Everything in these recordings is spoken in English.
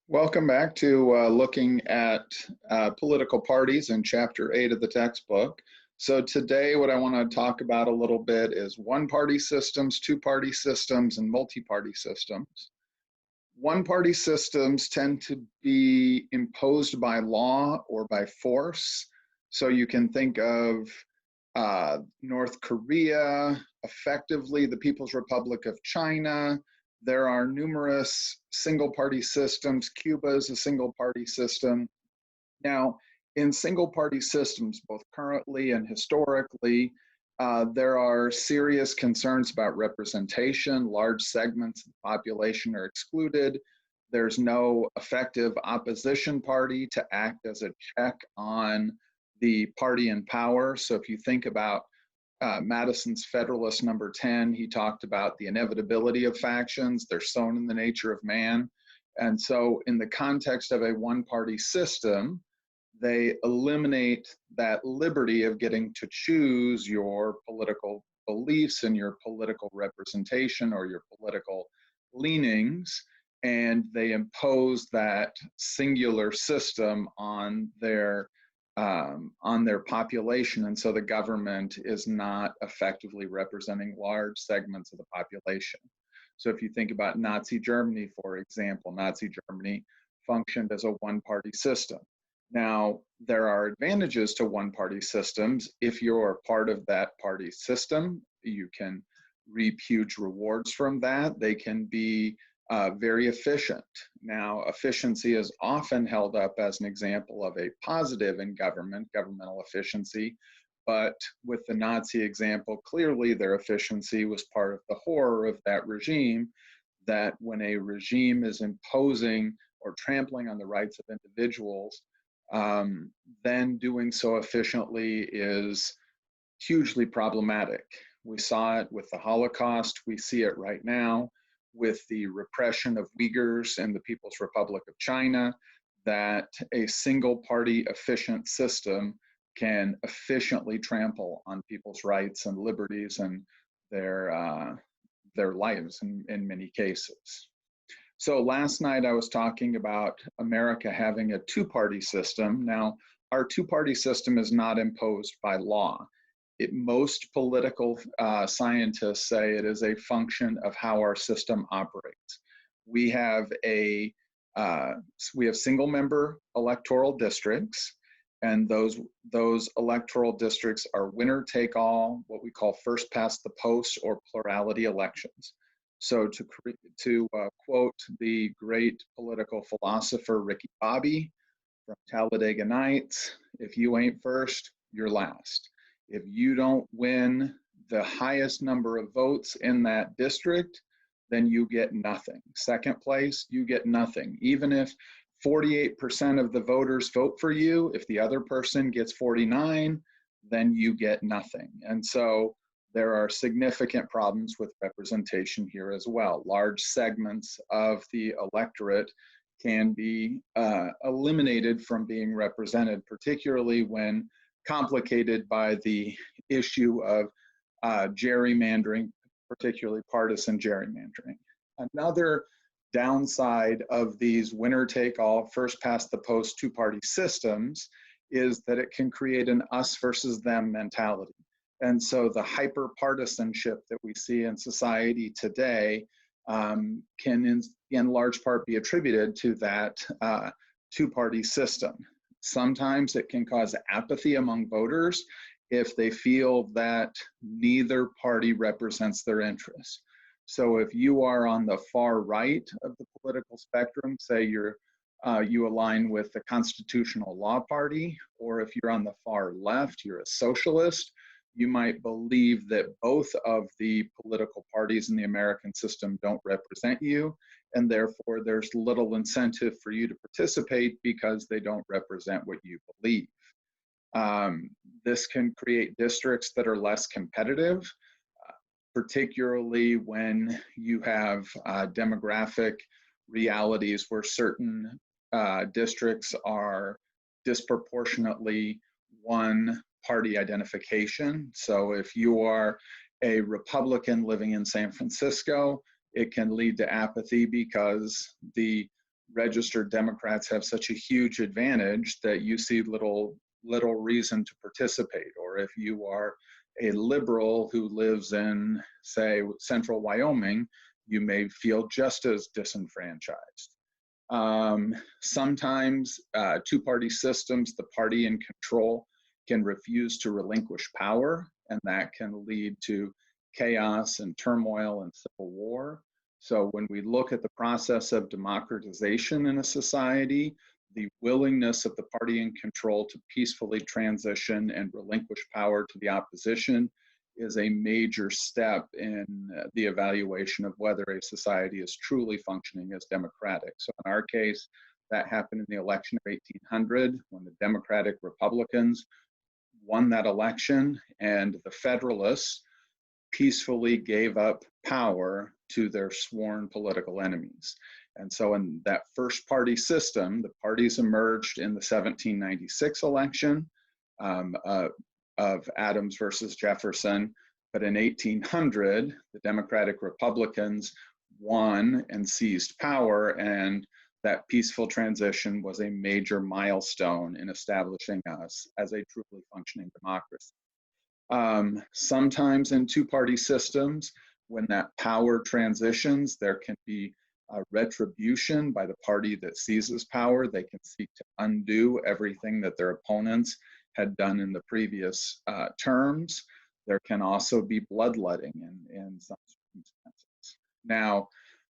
Welcome back to looking at political parties in Chapter 8 of the textbook. So today what I want to talk about a little bit is one-party systems, two-party systems, and multi-party systems. One-party systems tend to be imposed by law or by force. So you can think of North Korea, effectively the People's Republic of China. There are numerous single-party systems. Cuba is a single-party system. Now, in single-party systems, both currently and historically, there are serious concerns about representation. Large segments of the population are excluded. There's no effective opposition party to act as a check on the party in power. So if you think about Madison's Federalist number 10, he talked about the inevitability of factions. They're sown in the nature of man. And so in the context of a one-party system, they eliminate that liberty of getting to choose your political beliefs and your political representation or your political leanings, and they impose that singular system on their population, and so the government is not effectively representing large segments of the population. So if you think about Nazi Germany, for example, Nazi Germany functioned as a one-party system. Now, there are advantages to one-party systems. If you're part of that party system, you can reap huge rewards from that. They can be very efficient. Now, efficiency is often held up as an example of a positive in governmental efficiency, but with the Nazi example, clearly their efficiency was part of the horror of that regime, that when a regime is imposing or trampling on the rights of individuals, then doing so efficiently is hugely problematic. We saw it with the Holocaust. We see it right now with the repression of Uyghurs in the People's Republic of China, that a single party efficient system can efficiently trample on people's rights and liberties and their lives in many cases. So last night I was talking about America having a two-party system. Now, our two-party system is not imposed by law. Most political scientists say it is a function of how our system operates. We have single-member electoral districts, and those electoral districts are winner-take-all, what we call first-past-the-post or plurality elections. So to quote the great political philosopher Ricky Bobby from Talladega Nights, if you ain't first, you're last. If you don't win the highest number of votes in that district, then you get nothing. Second place, you get nothing. Even if 48% of the voters vote for you, if the other person gets 49, then you get nothing. And so there are significant problems with representation here as well. Large segments of the electorate can be eliminated from being represented, particularly when complicated by the issue of gerrymandering, particularly partisan gerrymandering. Another downside of these winner-take-all, first-past-the-post two-party systems is that it can create an us versus them mentality. And so the hyper-partisanship that we see in society today can in large part be attributed to that two-party system. Sometimes it can cause apathy among voters if they feel that neither party represents their interests. So if you are on the far right of the political spectrum, say you align with the Constitutional Law Party, or if you're on the far left, you're a socialist, you might believe that both of the political parties in the American system don't represent you, and therefore there's little incentive for you to participate because they don't represent what you believe. This can create districts that are less competitive, particularly when you have demographic realities where certain districts are disproportionately one party identification. So if you are a Republican living in San Francisco, it can lead to apathy because the registered Democrats have such a huge advantage that you see little reason to participate. Or if you are a liberal who lives in, say, central Wyoming, you may feel just as disenfranchised. Sometimes two-party systems, the party in control can refuse to relinquish power, and that can lead to chaos and turmoil and civil war. So when we look at the process of democratization in a society, the willingness of the party in control to peacefully transition and relinquish power to the opposition is a major step in the evaluation of whether a society is truly functioning as democratic. So in our case, that happened in the election of 1800 when the Democratic Republicans won that election, and the Federalists peacefully gave up power to their sworn political enemies. And so in that first party system, the parties emerged in the 1796 election of Adams versus Jefferson. But in 1800, the Democratic Republicans won and seized power, and that peaceful transition was a major milestone in establishing us as a truly functioning democracy. Sometimes in two-party systems, when that power transitions, there can be retribution by the party that seizes power. They can seek to undo everything that their opponents had done in the previous terms. There can also be bloodletting in some circumstances. Now,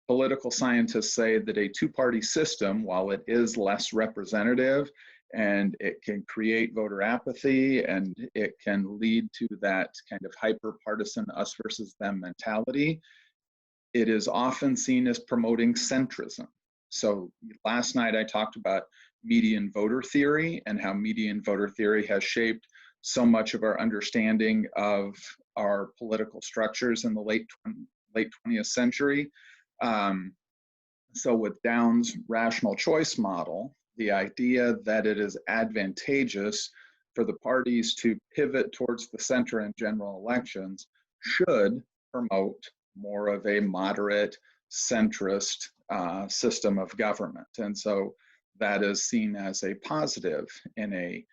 political scientists say that a two-party system, while it is less representative and it can create voter apathy and it can lead to that kind of hyper-partisan us versus them mentality, it is often seen as promoting centrism. So last night I talked about median voter theory and how median voter theory has shaped so much of our understanding of our political structures in the late 20th century. So with Downs' rational choice model, the idea that it is advantageous for the parties to pivot towards the center in general elections should promote more of a moderate centrist system of government. And so that is seen as a positive in a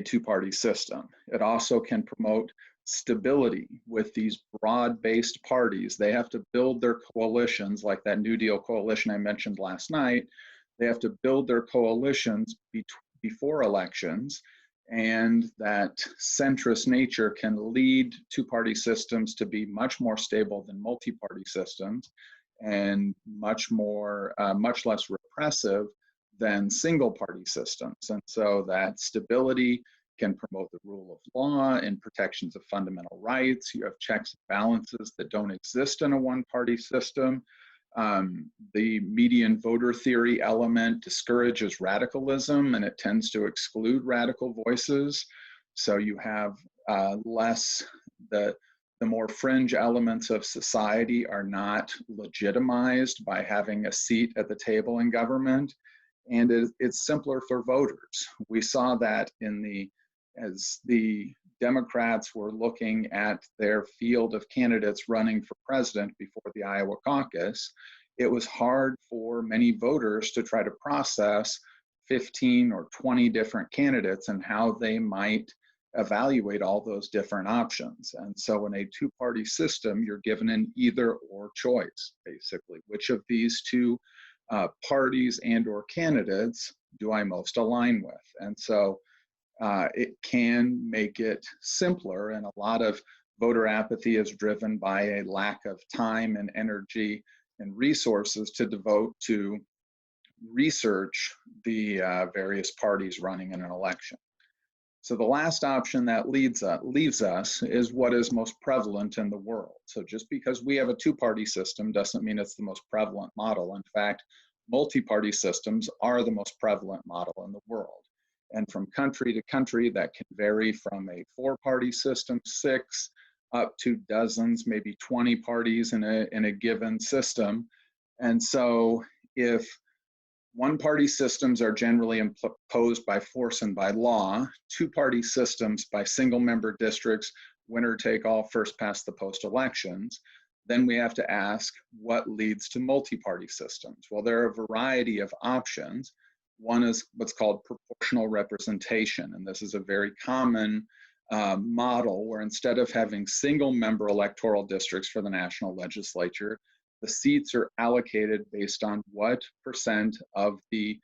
two-party system. It also can promote stability with these broad-based parties. They have to build their coalitions, like that New Deal coalition I mentioned last night. They have to build their coalitions before elections, and that centrist nature can lead two-party systems to be much more stable than multi-party systems, and much less repressive than single-party systems. And so that stability can promote the rule of law and protections of fundamental rights. You have checks and balances that don't exist in a one-party system. The median voter theory element discourages radicalism, and it tends to exclude radical voices. So you have the more fringe elements of society are not legitimized by having a seat at the table in government, and it's simpler for voters. We saw that as the Democrats were looking at their field of candidates running for president before the Iowa caucus. It was hard for many voters to try to process 15 or 20 different candidates and how they might evaluate all those different options. And so in a two-party system, you're given an either-or choice, basically. Which of these two parties and or candidates do I most align with? And so it can make it simpler, and a lot of voter apathy is driven by a lack of time and energy and resources to devote to research the various parties running in an election. So the last option that leaves us is what is most prevalent in the world. So just because we have a two-party system doesn't mean it's the most prevalent model. In fact, multi-party systems are the most prevalent model in the world. And from country to country, that can vary from a four-party system, 6, up to dozens, maybe 20 parties in a given system. And so if one-party systems are generally imposed by force and by law, two-party systems by single-member districts, winner-take-all, first-past-the-post elections, then we have to ask what leads to multi-party systems. Well, there are a variety of options. One is what's called proportional representation, and this is a very common model where instead of having single member electoral districts for the national legislature, the seats are allocated based on what percent of the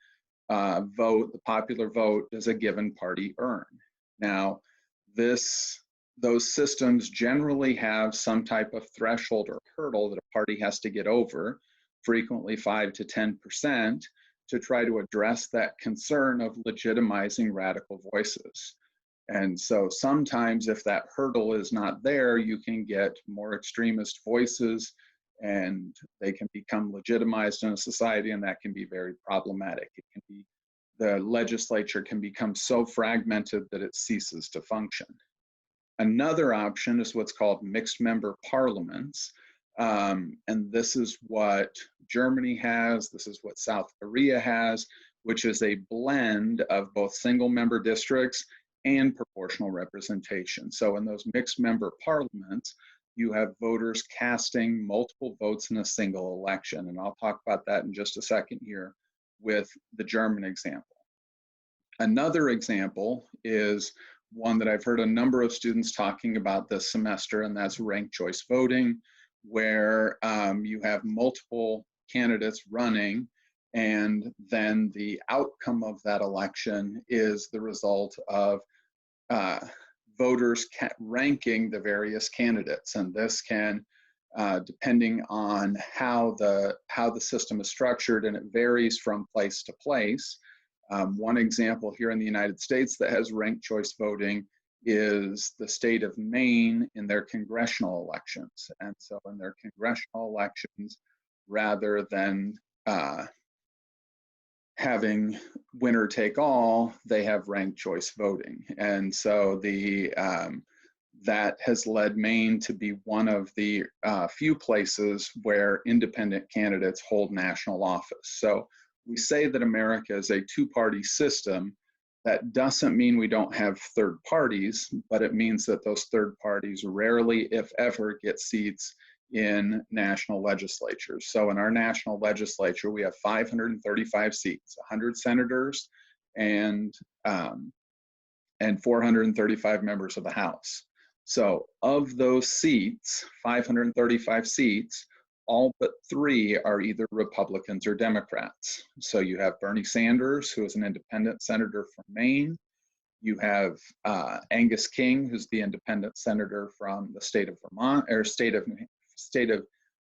vote, the popular vote, does a given party earn. Now, those systems generally have some type of threshold or hurdle that a party has to get over, frequently 5 to 10%, to try to address that concern of legitimizing radical voices. And so sometimes if that hurdle is not there, you can get more extremist voices and they can become legitimized in a society, and that can be very problematic. It can be, the legislature can become so fragmented that it ceases to function. Another option is what's called mixed member parliaments. And this is what Germany has, this is what South Korea has, which is a blend of both single member districts and proportional representation. So in those mixed member parliaments, you have voters casting multiple votes in a single election. And I'll talk about that in just a second here with the German example. Another example is one that I've heard a number of students talking about this semester, and that's ranked choice voting, where you have multiple candidates running, and then the outcome of that election is the result of voters ranking the various candidates. And this can, depending on how the system is structured, and it varies from place to place. One example here in the United States that has ranked choice voting is the state of Maine in their congressional elections. And so in their congressional elections, rather than having winner take all, they have ranked choice voting. And so that has led Maine to be one of the few places where independent candidates hold national office. So we say that America is a two-party system. That doesn't mean we don't have third parties, but it means that those third parties rarely, if ever, get seats in national legislatures. So in our national legislature, we have 535 seats, 100 senators and 435 members of the House. So of those seats, 535 seats, all but 3 are either Republicans or Democrats. So you have Bernie Sanders, who is an independent senator from Maine. You have Angus King, who's the independent senator from the state of Vermont, or state of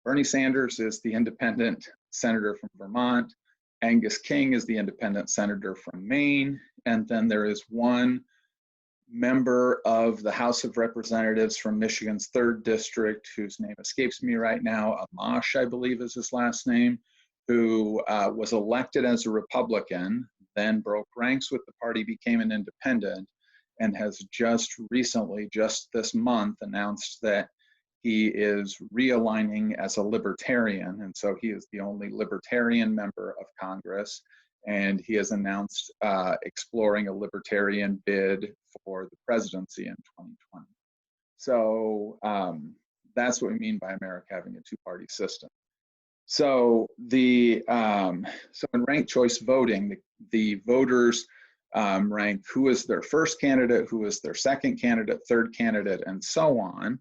Bernie Sanders is the independent senator from Vermont. Angus King is the independent senator from Maine. And then there is one member of the House of Representatives from Michigan's 3rd District, whose name escapes me right now, Amash, I believe is his last name, who was elected as a Republican, then broke ranks with the party, became an independent, and has just recently, just this month, announced that he is realigning as a libertarian. And so he is the only libertarian member of Congress. And he has announced exploring a libertarian bid for the presidency in 2020. So that's what we mean by America having a two-party system. So so in ranked choice voting, the voters rank who is their first candidate, who is their second candidate, third candidate, and so on.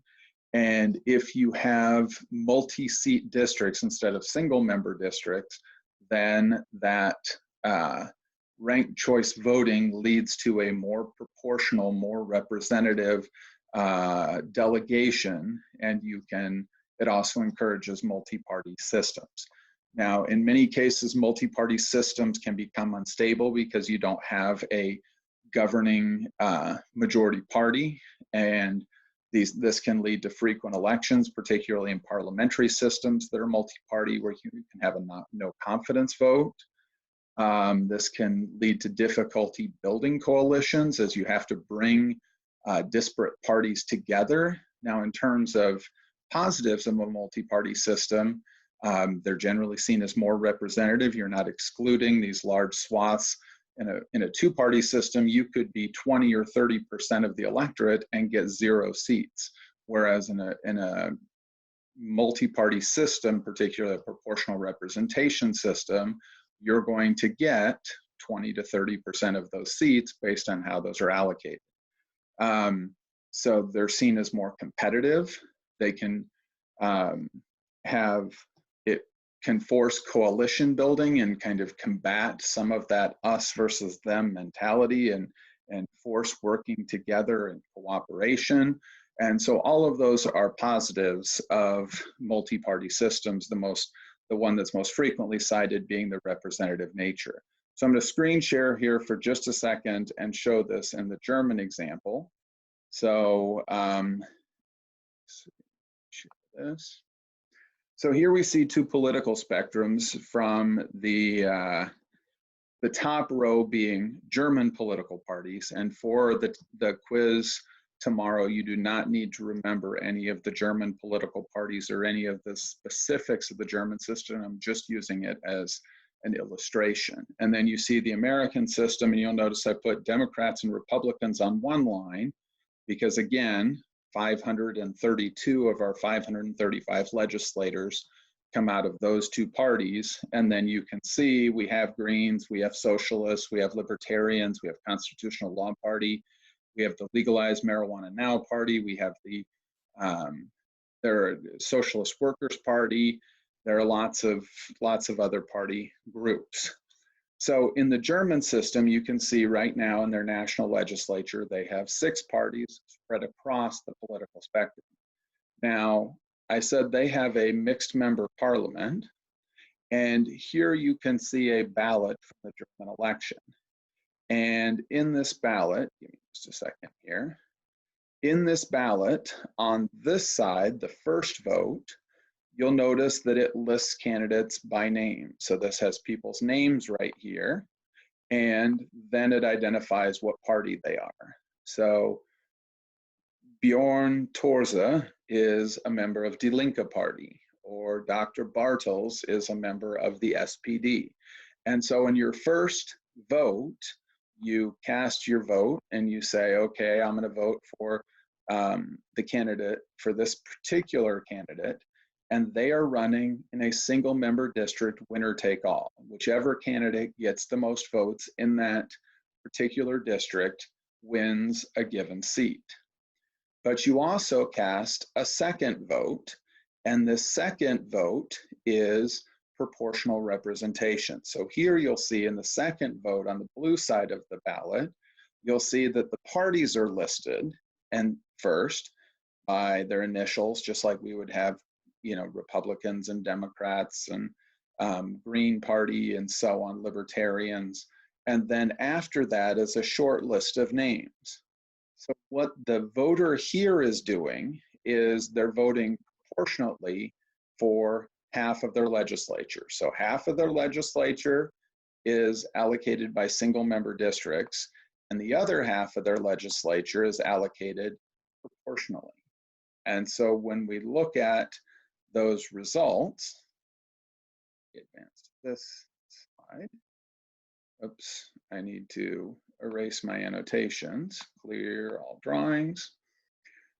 And if you have multi-seat districts instead of single-member districts, then that ranked choice voting leads to a more proportional, more representative delegation, and it also encourages multi-party systems. Now, in many cases, multi-party systems can become unstable because you don't have a governing majority party, and this can lead to frequent elections, particularly in parliamentary systems that are multi-party, where you can have a no confidence vote. This can lead to difficulty building coalitions, as you have to bring disparate parties together. Now, in terms of positives of a multi-party system, they're generally seen as more representative. You're not excluding these large swaths. In a two-party system, you could be 20 or 30% of the electorate and get 0 seats, whereas in a multi-party system, particularly a proportional representation system, you're going to get 20 to 30% of those seats based on how those are allocated. So they're seen as more competitive. They can can force coalition building and kind of combat some of that us versus them mentality, and force working together and cooperation. And so all of those are positives of multi-party systems, the one that's most frequently cited being the representative nature. So I'm going to screen share here for just a second and show this in the German example. So this. So here we see two political spectrums, from the top row being German political parties. And for the quiz tomorrow, you do not need to remember any of the German political parties or any of the specifics of the German system. I'm just using it as an illustration. And then you see the American system, and you'll notice I put Democrats and Republicans on one line, because again, 532 of our 535 legislators come out of those two parties. And then you can see we have Greens, we have Socialists, we have Libertarians, we have Constitutional Law Party, we have the Legalize Marijuana Now Party, we have the Socialist Workers Party. There are lots of other party groups. So in the German system, you can see right now in their national legislature, they have 6 parties spread across the political spectrum. Now, I said they have a mixed member parliament, and here you can see a ballot from the German election. And in this ballot, give me just a second here. In this ballot, on this side, the first vote, you'll notice that it lists candidates by name. So this has people's names right here, and then it identifies what party they are. So Bjorn Torze is a member of Die Linke Party, or Dr. Bartels is a member of the SPD. And so in your first vote, you cast your vote and you say, okay, I'm going to vote for the candidate, for this particular candidate. And they are running in a single member district, winner take all. Whichever candidate gets the most votes in that particular district wins a given seat. But you also cast a second vote, and the second vote is proportional representation. So here you'll see in the second vote on the blue side of the ballot, you'll see that the parties are listed, and first by their initials, just like we would have, you know, Republicans and Democrats and Green Party and so on, Libertarians. And then after that is a short list of names. So what the voter here is doing is they're voting proportionately for half of their legislature. So half of their legislature is allocated by single member districts, and the other half of their legislature is allocated proportionally. And so when we look at those results, advance to this slide. Oops, I need to erase my annotations, clear all drawings.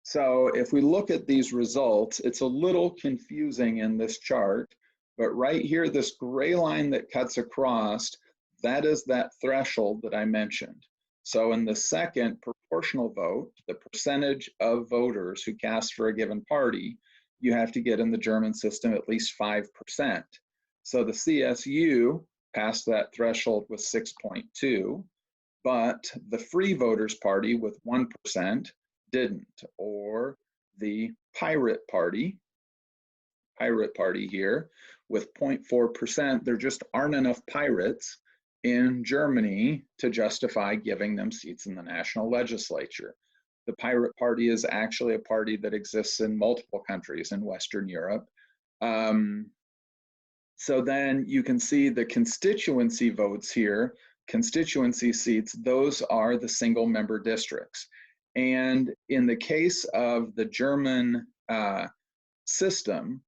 So if we look at these results, it's a little confusing in this chart, but right here, this gray line that cuts across, that is that threshold that I mentioned. So in the second proportional vote, the percentage of voters who cast for a given party, you have to get in the German system at least 5%. So the CSU passed that threshold with 6.2, but the Free Voters Party with 1% didn't, or the Pirate Party here with 0.4%. There just aren't enough pirates in Germany to justify giving them seats in the national legislature. The Pirate Party is actually a party that exists in multiple countries in Western Europe. So then you can see the constituency votes here, constituency seats, those are the single member districts. And in the case of the German system,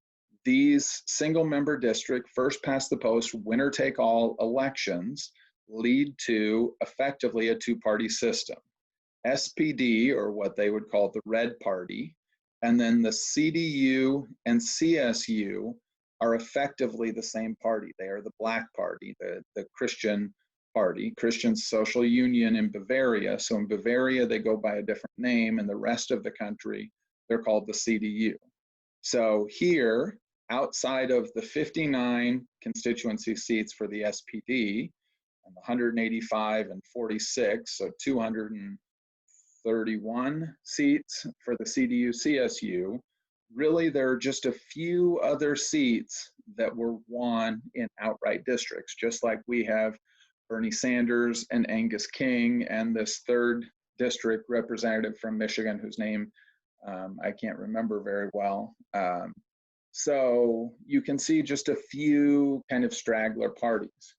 these single member district, first past the post, winner take all elections lead to effectively a two-party system. SPD, or what they would call the Red Party, And then the CDU and CSU are effectively the same party. They are the Black Party, the Christian Party, Christian Social Union in Bavaria. So in Bavaria, they go by a different name, and the rest of the country, they're called the CDU. So here, outside of the 59 constituency seats for the SPD, and 185 and 46, so 231 seats for the CDU-CSU, really there are just a few other seats that were won in outright districts, just like we have Bernie Sanders and Angus King and this third district representative from Michigan whose name I can't remember very well. So you can see just a few kind of straggler parties.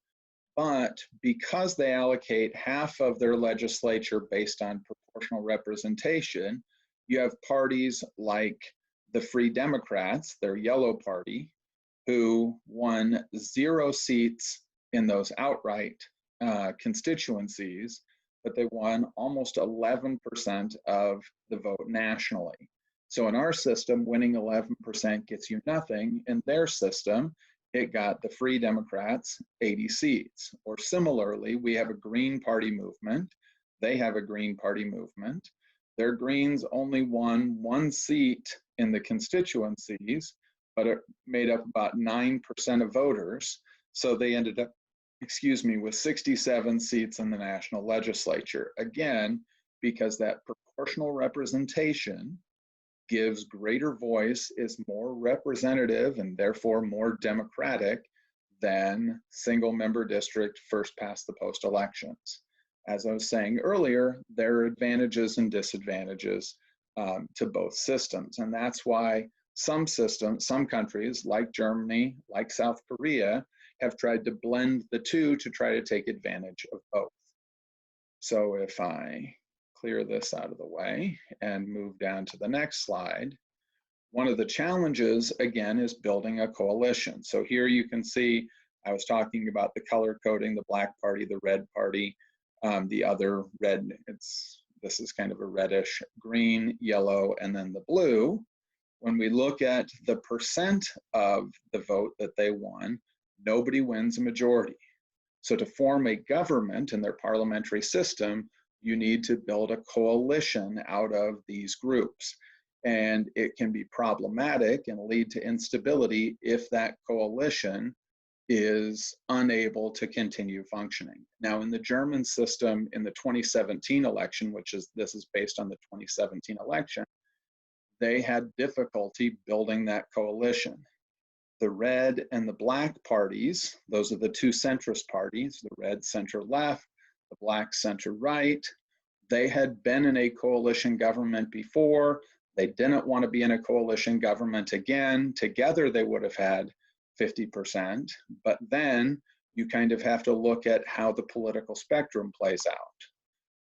But because they allocate half of their legislature based on proportional representation, you have parties like the Free Democrats, their yellow party, who won 0 seats in those outright constituencies, but they won almost 11% of the vote nationally. So in our system, winning 11% gets you nothing. In their system, it got the Free Democrats 80 seats. Or similarly, we have a Green Party movement. They have a Green Party movement. Their Greens only won 1 seat in the constituencies, but it made up about 9% of voters. So they ended up, with 67 seats in the national legislature. Again, because that proportional representation gives greater voice, is more representative, and therefore more democratic than single member district first past the post elections. As I was saying earlier, there are advantages and disadvantages to both systems. And that's why some systems, some countries like Germany, like South Korea, have tried to blend the two to try to take advantage of both. So if I clear this out of the way and move down to the next slide, one of the challenges, again, is building a coalition. So here you can see, I was talking about the color coding, the Black Party, the Red Party, the other red, this is kind of a reddish green, yellow, and then the blue. When we look at the percent of the vote that they won, nobody wins a majority. So to form a government in their parliamentary system, you need to build a coalition out of these groups. And it can be problematic and lead to instability if that coalition is unable to continue functioning. Now, in the German system, in the 2017 election, this is based on the 2017 election, they had difficulty building that coalition. The red and the black parties, those are the two centrist parties, the red center left, the black center right. They had been in a coalition government before. They didn't want to be in a coalition government again. Together, they would have had 50%, but then you kind of have to look at how the political spectrum plays out.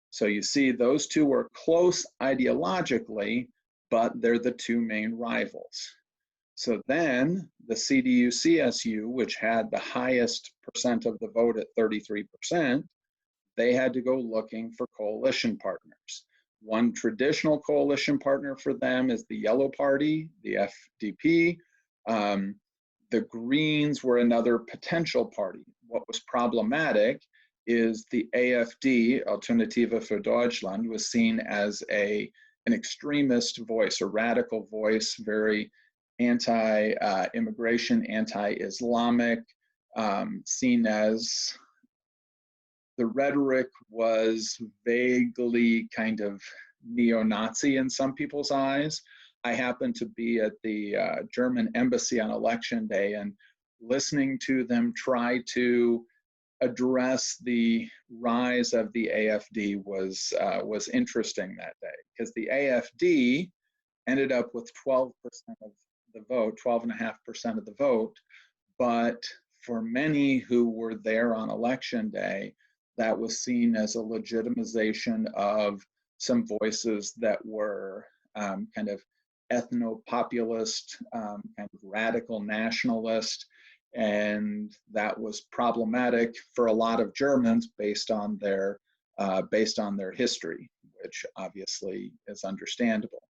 So you see those two were close ideologically, but they're the two main rivals. So then the CDU-CSU, which had the highest percent of the vote at 33%, they had to go looking for coalition partners. One traditional coalition partner for them is the Yellow Party, the FDP. The Greens were another potential party. What was problematic is the AfD, Alternative für Deutschland, was seen as an extremist voice, a radical voice, very anti-immigration, anti-Islamic, seen as the rhetoric was vaguely kind of neo-Nazi in some people's eyes. I happened to be at the German embassy on election day, and listening to them try to address the rise of the AfD was interesting that day, because the AfD ended up with 12% of the vote, 12.5% of the vote, but for many who were there on election day, that was seen as a legitimization of some voices that were kind of ethno-populist, kind of radical nationalist, and that was problematic for a lot of Germans based on their history, which obviously is understandable.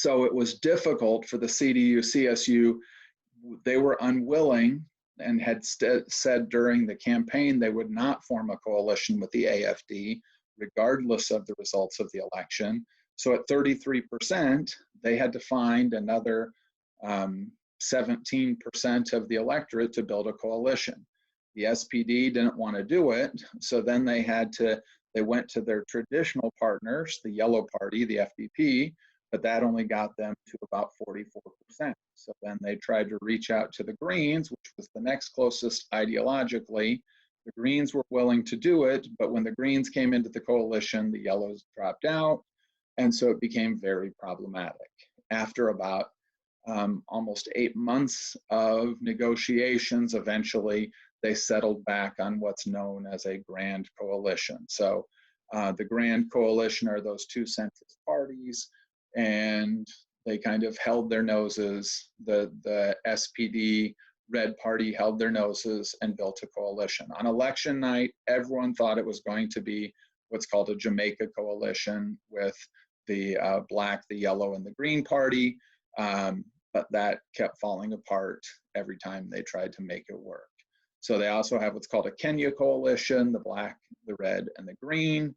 So it was difficult for the CDU, CSU. They were unwilling and had said during the campaign they would not form a coalition with the AFD, regardless of the results of the election. So at 33%, they had to find another 17% of the electorate to build a coalition. The SPD didn't want to do it, so then they went to their traditional partners, the Yellow Party, the FDP, but that only got them to about 44%. So then they tried to reach out to the Greens, which was the next closest ideologically. The Greens were willing to do it, but when the Greens came into the coalition, the Yellows dropped out, and so it became very problematic. After about almost 8 months of negotiations, eventually they settled back on what's known as a grand coalition. So the grand coalition are those two centrist parties, and they kind of held their noses. The SPD Red Party held their noses and built a coalition. On election night, everyone thought it was going to be what's called a Jamaica coalition with the Black, the Yellow, and the Green Party. But that kept falling apart every time they tried to make it work. So they also have what's called a Kenya coalition, the Black, the Red, and the Green.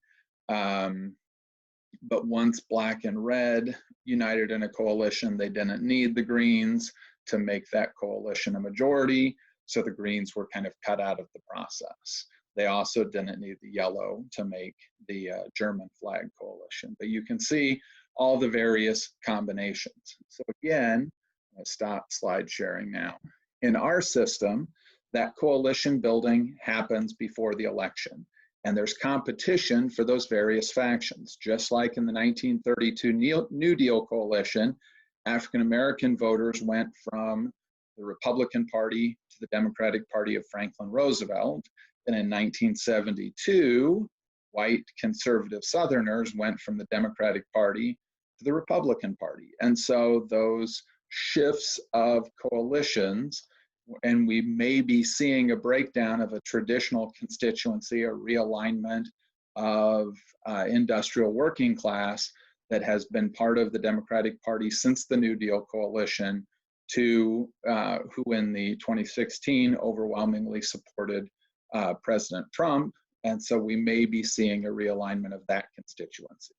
But once Black and Red united in a coalition, they didn't need the Greens to make that coalition a majority. So the Greens were kind of cut out of the process. They also didn't need the Yellow to make the German flag coalition. But you can see all the various combinations. So again, I'll stop slide sharing now. In our system, that coalition building happens before the election. And there's competition for those various factions. Just like in the 1932 New Deal coalition, African-American voters went from the Republican Party to the Democratic Party of Franklin Roosevelt. And in 1972, white conservative Southerners went from the Democratic Party to the Republican Party. And so those shifts of coalitions, and we may be seeing a breakdown of a traditional constituency, a realignment of industrial working class that has been part of the Democratic Party since the New Deal coalition, to who in the 2016 overwhelmingly supported President Trump. And so we may be seeing a realignment of that constituency.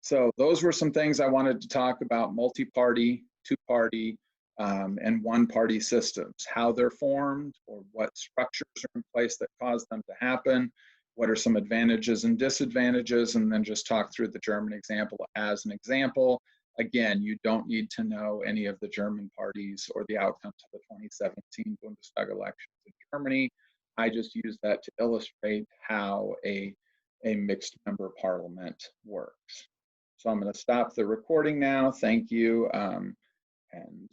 So those were some things I wanted to talk about: multi-party, two-party, and one-party systems, how they're formed, or what structures are in place that cause them to happen, what are some advantages and disadvantages, and then just talk through the German example as an example. Again, you don't need to know any of the German parties or the outcomes of the 2017 Bundestag elections in Germany. I just use that to illustrate how a mixed member parliament works. So I'm going to stop the recording now. Thank you. And